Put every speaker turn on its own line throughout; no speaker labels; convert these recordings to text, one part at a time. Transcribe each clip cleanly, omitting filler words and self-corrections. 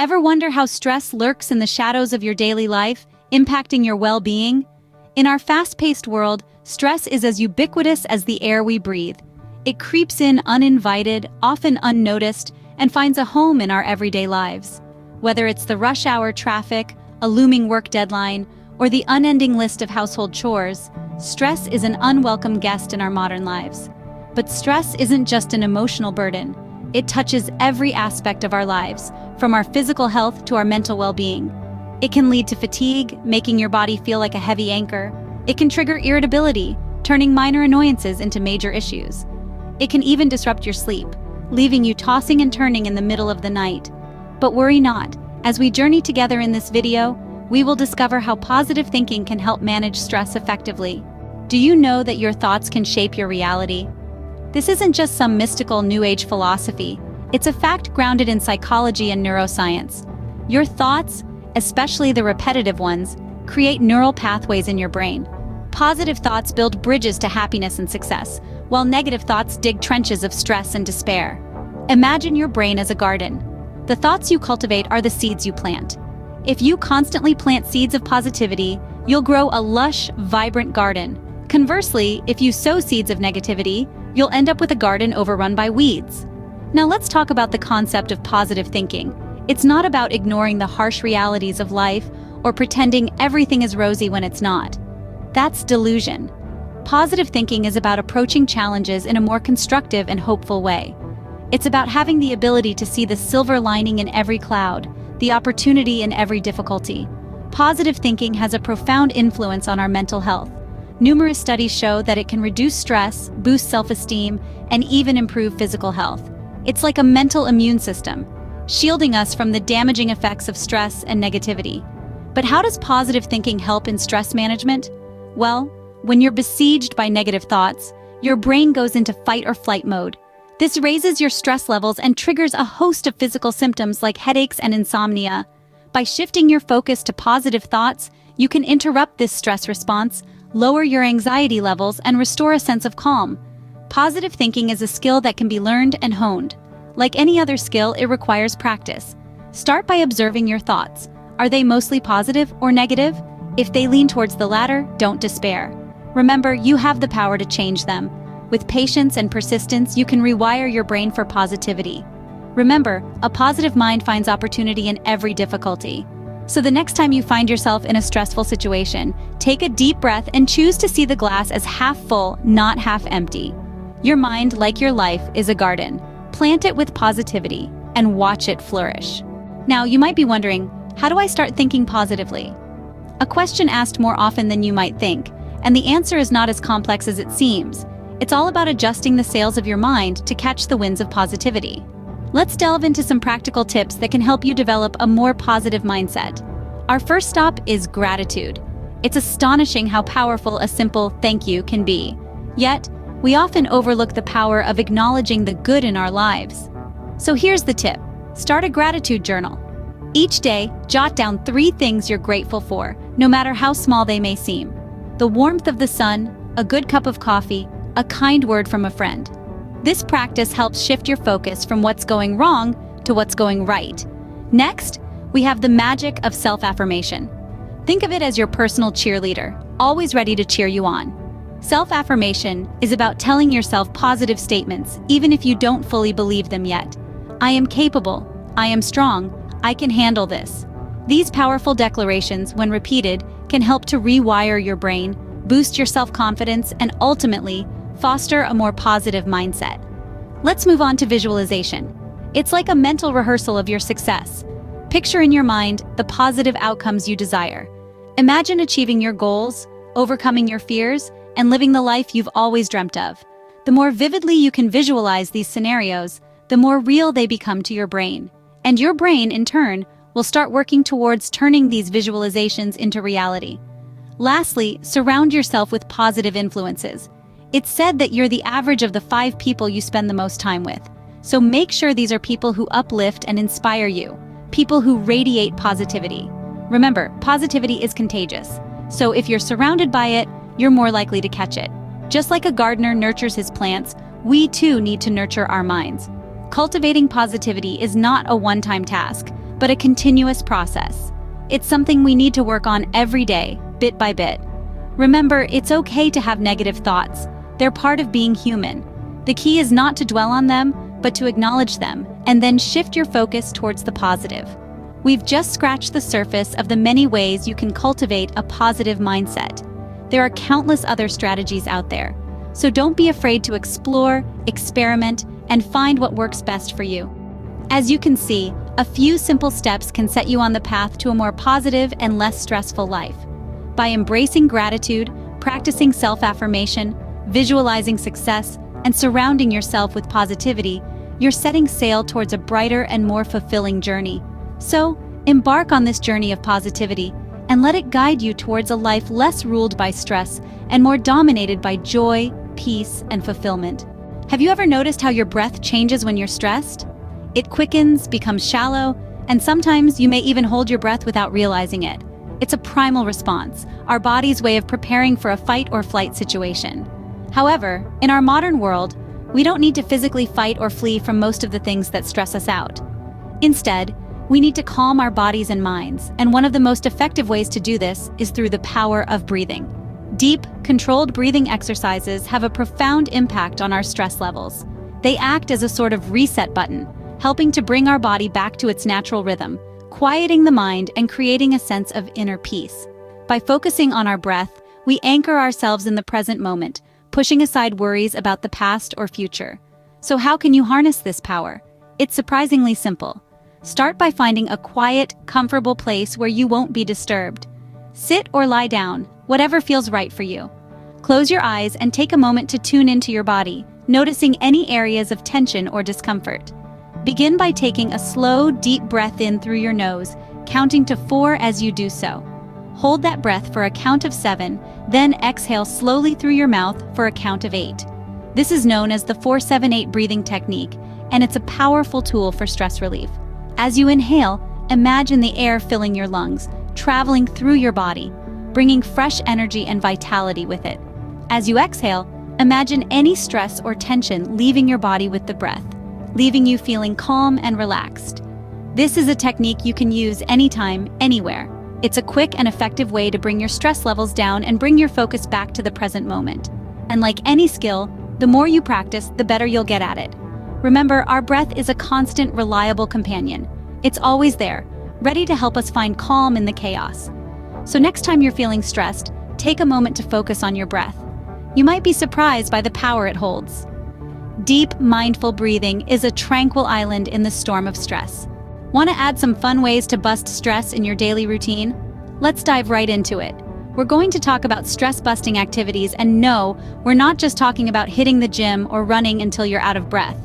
Ever wonder how stress lurks in the shadows of your daily life, impacting your well-being? In our fast-paced world, stress is as ubiquitous as the air we breathe. It creeps in uninvited, often unnoticed, and finds a home in our everyday lives. Whether it's the rush hour traffic, a looming work deadline, or the unending list of household chores, stress is an unwelcome guest in our modern lives. But stress isn't just an emotional burden. It touches every aspect of our lives, from our physical health to our mental well-being. It can lead to fatigue, making your body feel like a heavy anchor. It can trigger irritability, turning minor annoyances into major issues. It can even disrupt your sleep, leaving you tossing and turning in the middle of the night. But worry not. As we journey together in this video, we will discover how positive thinking can help manage stress effectively. Do you know that your thoughts can shape your reality? This isn't just some mystical New Age philosophy. It's a fact grounded in psychology and neuroscience. Your thoughts, especially the repetitive ones, create neural pathways in your brain. Positive thoughts build bridges to happiness and success, while negative thoughts dig trenches of stress and despair. Imagine your brain as a garden. The thoughts you cultivate are the seeds you plant. If you constantly plant seeds of positivity, you'll grow a lush, vibrant garden. Conversely, if you sow seeds of negativity, you'll end up with a garden overrun by weeds. Now let's talk about the concept of positive thinking. It's not about ignoring the harsh realities of life or pretending everything is rosy when it's not. That's delusion. Positive thinking is about approaching challenges in a more constructive and hopeful way. It's about having the ability to see the silver lining in every cloud, the opportunity in every difficulty. Positive thinking has a profound influence on our mental health. Numerous studies show that it can reduce stress, boost self-esteem, and even improve physical health. It's like a mental immune system, shielding us from the damaging effects of stress and negativity. But how does positive thinking help in stress management? Well, when you're besieged by negative thoughts, your brain goes into fight or flight mode. This raises your stress levels and triggers a host of physical symptoms like headaches and insomnia. By shifting your focus to positive thoughts, you can interrupt this stress response, lower your anxiety levels, and restore a sense of calm. Positive thinking is a skill that can be learned and honed. Like any other skill, it requires practice. Start by observing your thoughts. Are they mostly positive or negative? If they lean towards the latter, don't despair. Remember, you have the power to change them. With patience and persistence, you can rewire your brain for positivity. Remember, a positive mind finds opportunity in every difficulty. So the next time you find yourself in a stressful situation, take a deep breath and choose to see the glass as half full, not half empty. Your mind, like your life, is a garden. Plant it with positivity and watch it flourish. Now, you might be wondering, how do I start thinking positively? A question asked more often than you might think, and the answer is not as complex as it seems. It's all about adjusting the sails of your mind to catch the winds of positivity. Let's delve into some practical tips that can help you develop a more positive mindset. Our first stop is gratitude. It's astonishing how powerful a simple thank you can be. Yet, we often overlook the power of acknowledging the good in our lives. So here's the tip. Start a gratitude journal. Each day, jot down 3 things you're grateful for, no matter how small they may seem. The warmth of the sun, a good cup of coffee, a kind word from a friend. This practice helps shift your focus from what's going wrong to what's going right. Next, we have the magic of self-affirmation. Think of it as your personal cheerleader, always ready to cheer you on. Self-affirmation is about telling yourself positive statements, even if you don't fully believe them yet. I am capable, I am strong, I can handle this. These powerful declarations, when repeated, can help to rewire your brain, boost your self-confidence, and ultimately, foster a more positive mindset. Let's move on to visualization. It's like a mental rehearsal of your success. Picture in your mind the positive outcomes you desire. Imagine achieving your goals, overcoming your fears, and living the life you've always dreamt of. The more vividly you can visualize these scenarios, the more real they become to your brain. And your brain, in turn, will start working towards turning these visualizations into reality. Lastly, surround yourself with positive influences. It's said that you're the average of the 5 people you spend the most time with. So make sure these are people who uplift and inspire you, people who radiate positivity. Remember, positivity is contagious. So if you're surrounded by it, you're more likely to catch it. Just like a gardener nurtures his plants, we too need to nurture our minds. Cultivating positivity is not a one-time task, but a continuous process. It's something we need to work on every day, bit by bit. Remember, it's okay to have negative thoughts. They're part of being human. The key is not to dwell on them, but to acknowledge them, and then shift your focus towards the positive. We've just scratched the surface of the many ways you can cultivate a positive mindset. There are countless other strategies out there, so don't be afraid to explore, experiment, and find what works best for you. As you can see, a few simple steps can set you on the path to a more positive and less stressful life. By embracing gratitude, practicing self-affirmation, visualizing success, and surrounding yourself with positivity, you're setting sail towards a brighter and more fulfilling journey. So, embark on this journey of positivity and let it guide you towards a life less ruled by stress and more dominated by joy, peace, and fulfillment. Have you ever noticed how your breath changes when you're stressed? It quickens, becomes shallow, and sometimes you may even hold your breath without realizing it. It's a primal response, our body's way of preparing for a fight or flight situation. However, in our modern world, we don't need to physically fight or flee from most of the things that stress us out. Instead, we need to calm our bodies and minds, and one of the most effective ways to do this is through the power of breathing. Deep, controlled breathing exercises have a profound impact on our stress levels. They act as a sort of reset button, helping to bring our body back to its natural rhythm, quieting the mind and creating a sense of inner peace. By focusing on our breath, we anchor ourselves in the present moment, pushing aside worries about the past or future. So how can you harness this power? It's surprisingly simple. Start by finding a quiet, comfortable place where you won't be disturbed. Sit or lie down, whatever feels right for you. Close your eyes and take a moment to tune into your body, noticing any areas of tension or discomfort. Begin by taking a slow, deep breath in through your nose, counting to 4 as you do so. Hold that breath for a count of 7, then exhale slowly through your mouth for a count of 8. This is known as the 4-7-8 breathing technique, and it's a powerful tool for stress relief. As you inhale, imagine the air filling your lungs, traveling through your body, bringing fresh energy and vitality with it. As you exhale, imagine any stress or tension leaving your body with the breath, leaving you feeling calm and relaxed. This is a technique you can use anytime, anywhere. It's a quick and effective way to bring your stress levels down and bring your focus back to the present moment. And like any skill, the more you practice, the better you'll get at it. Remember, our breath is a constant, reliable companion. It's always there, ready to help us find calm in the chaos. So next time you're feeling stressed, take a moment to focus on your breath. You might be surprised by the power it holds. Deep, mindful breathing is a tranquil island in the storm of stress. Want to add some fun ways to bust stress in your daily routine? Let's dive right into it. We're going to talk about stress-busting activities, and no, we're not just talking about hitting the gym or running until you're out of breath.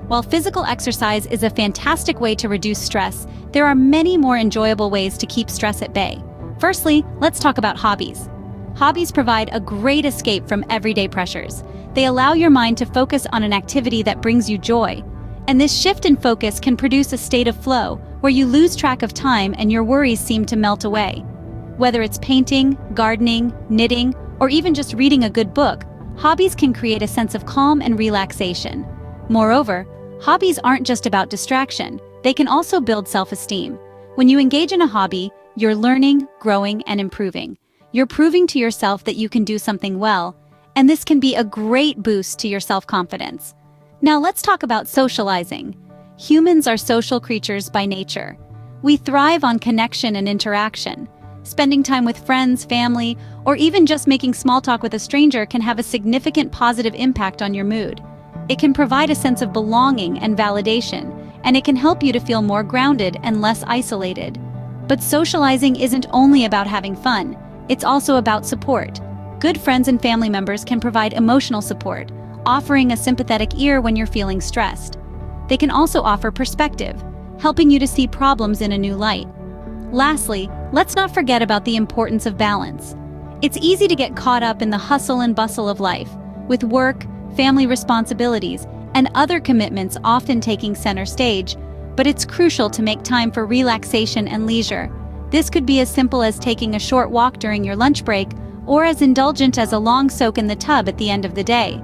While physical exercise is a fantastic way to reduce stress, there are many more enjoyable ways to keep stress at bay. Firstly, let's talk about hobbies. Hobbies provide a great escape from everyday pressures. They allow your mind to focus on an activity that brings you joy. And this shift in focus can produce a state of flow, where you lose track of time and your worries seem to melt away. Whether it's painting, gardening, knitting, or even just reading a good book, hobbies can create a sense of calm and relaxation. Moreover, hobbies aren't just about distraction. They can also build self-esteem. When you engage in a hobby, you're learning, growing, and improving. You're proving to yourself that you can do something well, and this can be a great boost to your self-confidence. Now let's talk about socializing. Humans are social creatures by nature. We thrive on connection and interaction. Spending time with friends, family, or even just making small talk with a stranger can have a significant positive impact on your mood. It can provide a sense of belonging and validation, and it can help you to feel more grounded and less isolated. But socializing isn't only about having fun, it's also about support. Good friends and family members can provide emotional support, offering a sympathetic ear when you're feeling stressed. They can also offer perspective, helping you to see problems in a new light. Lastly, let's not forget about the importance of balance. It's easy to get caught up in the hustle and bustle of life, with work, family responsibilities, and other commitments often taking center stage, but it's crucial to make time for relaxation and leisure. This could be as simple as taking a short walk during your lunch break, or as indulgent as a long soak in the tub at the end of the day.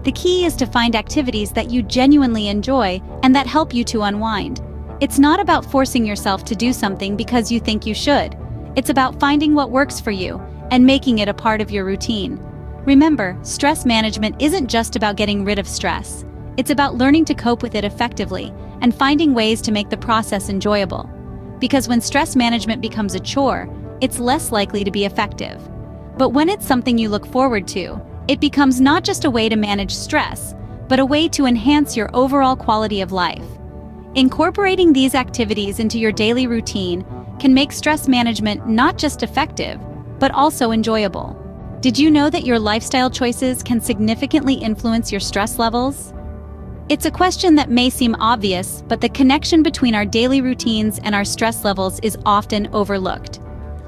The key is to find activities that you genuinely enjoy and that help you to unwind. It's not about forcing yourself to do something because you think you should. It's about finding what works for you and making it a part of your routine. Remember, stress management isn't just about getting rid of stress. It's about learning to cope with it effectively and finding ways to make the process enjoyable. Because when stress management becomes a chore, it's less likely to be effective. But when it's something you look forward to, it becomes not just a way to manage stress, but a way to enhance your overall quality of life. Incorporating these activities into your daily routine can make stress management not just effective, but also enjoyable. Did you know that your lifestyle choices can significantly influence your stress levels? It's a question that may seem obvious, but the connection between our daily routines and our stress levels is often overlooked.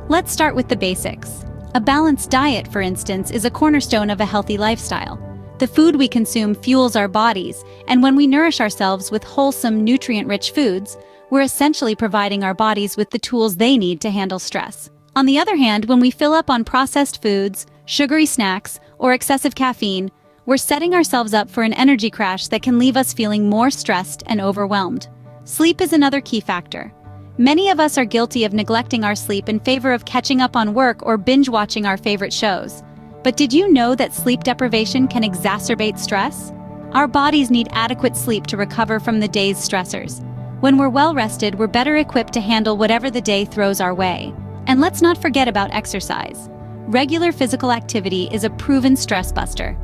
Let's start with the basics. A balanced diet, for instance, is a cornerstone of a healthy lifestyle. The food we consume fuels our bodies, and when we nourish ourselves with wholesome, nutrient-rich foods, we're essentially providing our bodies with the tools they need to handle stress. On the other hand, when we fill up on processed foods, sugary snacks, or excessive caffeine, we're setting ourselves up for an energy crash that can leave us feeling more stressed and overwhelmed. Sleep is another key factor. Many of us are guilty of neglecting our sleep in favor of catching up on work or binge-watching our favorite shows. But did you know that sleep deprivation can exacerbate stress? Our bodies need adequate sleep to recover from the day's stressors. When we're well-rested, we're better equipped to handle whatever the day throws our way. And let's not forget about exercise. Regular physical activity is a proven stress buster.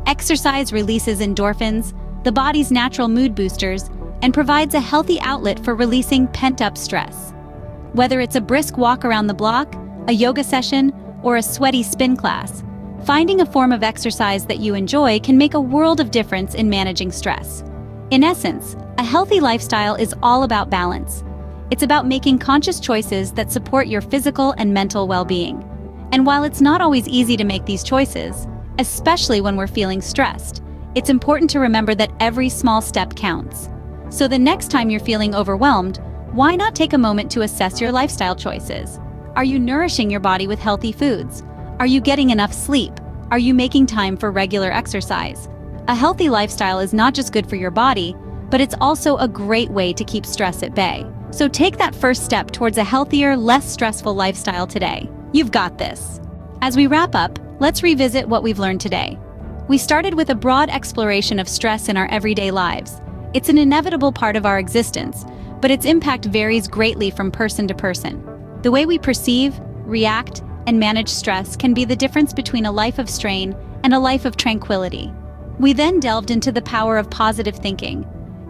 Exercise releases endorphins, the body's natural mood boosters, and provides a healthy outlet for releasing pent-up stress. Whether it's a brisk walk around the block, a yoga session, or a sweaty spin class, finding a form of exercise that you enjoy can make a world of difference in managing stress. In essence, a healthy lifestyle is all about balance. It's about making conscious choices that support your physical and mental well-being. And while it's not always easy to make these choices, especially when we're feeling stressed, it's important to remember that every small step counts. So the next time you're feeling overwhelmed, why not take a moment to assess your lifestyle choices? Are you nourishing your body with healthy foods? Are you getting enough sleep? Are you making time for regular exercise? A healthy lifestyle is not just good for your body, but it's also a great way to keep stress at bay. So take that first step towards a healthier, less stressful lifestyle today. You've got this. As we wrap up, let's revisit what we've learned today. We started with a broad exploration of stress in our everyday lives. It's an inevitable part of our existence, but its impact varies greatly from person to person. The way we perceive, react, and manage stress can be the difference between a life of strain and a life of tranquility. We then delved into the power of positive thinking.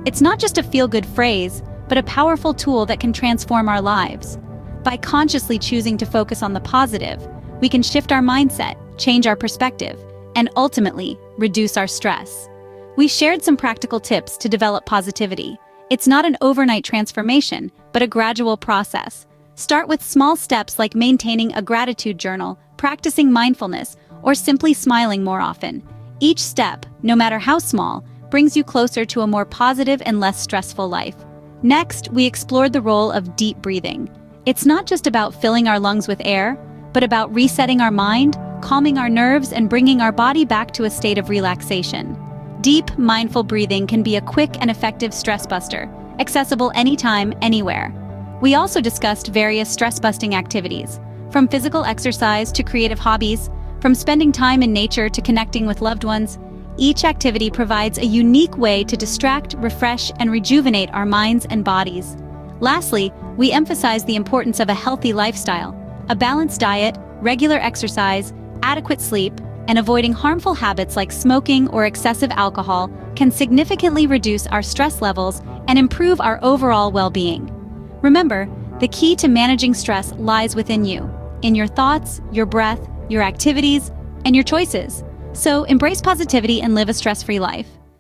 It's not just a feel-good phrase, but a powerful tool that can transform our lives. By consciously choosing to focus on the positive, we can shift our mindset, change our perspective, and ultimately reduce our stress. We shared some practical tips to develop positivity. It's not an overnight transformation, but a gradual process. Start with small steps like maintaining a gratitude journal, practicing mindfulness, or simply smiling more often. Each step, no matter how small, brings you closer to a more positive and less stressful life. Next, we explored the role of deep breathing. It's not just about filling our lungs with air, but about resetting our mind, calming our nerves, and bringing our body back to a state of relaxation. Deep, mindful breathing can be a quick and effective stress buster, accessible anytime, anywhere. We also discussed various stress-busting activities, from physical exercise to creative hobbies, from spending time in nature to connecting with loved ones. Each activity provides a unique way to distract, refresh, and rejuvenate our minds and bodies. Lastly, we emphasize the importance of a healthy lifestyle. A balanced diet, regular exercise, adequate sleep, and avoiding harmful habits like smoking or excessive alcohol can significantly reduce our stress levels and improve our overall well-being. Remember, the key to managing stress lies within you, in your thoughts, your breath, your activities, and your choices. So embrace positivity and live a stress-free life.